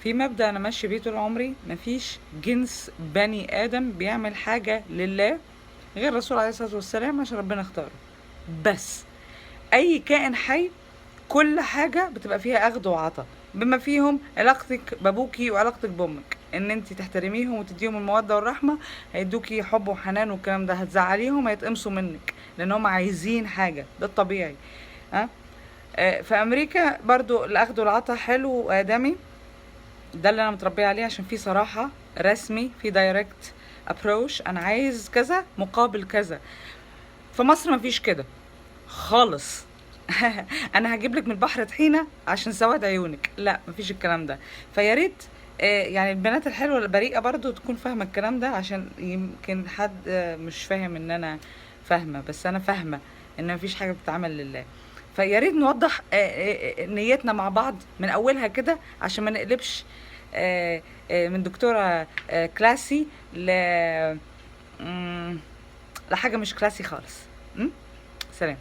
في مبدأ انا ماشي بيه طول عمري، مفيش جنس بني ادم بيعمل حاجة لله غير الرسول عليه الصلاة والسلام عشان ربنا اختاره. بس اي كائن حي كل حاجة بتبقى فيها اخد وعطا، بما فيهم علاقتك بابوكي وعلاقتك بامك، ان انت تحترميهم وتديهم المودة والرحمة، هيدوكي حب وحنان والكلام ده. هتزعليهم هيتقمصوا منك لان هم عايزين حاجة، ده الطبيعي. ها. في امريكا برضو الاخد والعطا حلو وادمي، ده اللي انا متربيه عليه، عشان في صراحه رسمي، في دايركت ابروش، انا عايز كذا مقابل كذا. في مصر مفيش كده خالص. انا هجيب لك من البحر طحينه عشان سواد عيونك، لا مفيش الكلام ده. فيا ريت يعني البنات الحلوه البريئه برضو تكون فاهمه الكلام ده، عشان يمكن حد مش فاهم ان انا فاهمه، بس انا فاهمه ان مفيش حاجه بتتعمل لله. فيا ريت نوضح نيتنا مع بعض من اولها كده، عشان ما نقلبش من دكتوره كلاسي مم، لحاجه مش كلاسي خالص. سلام.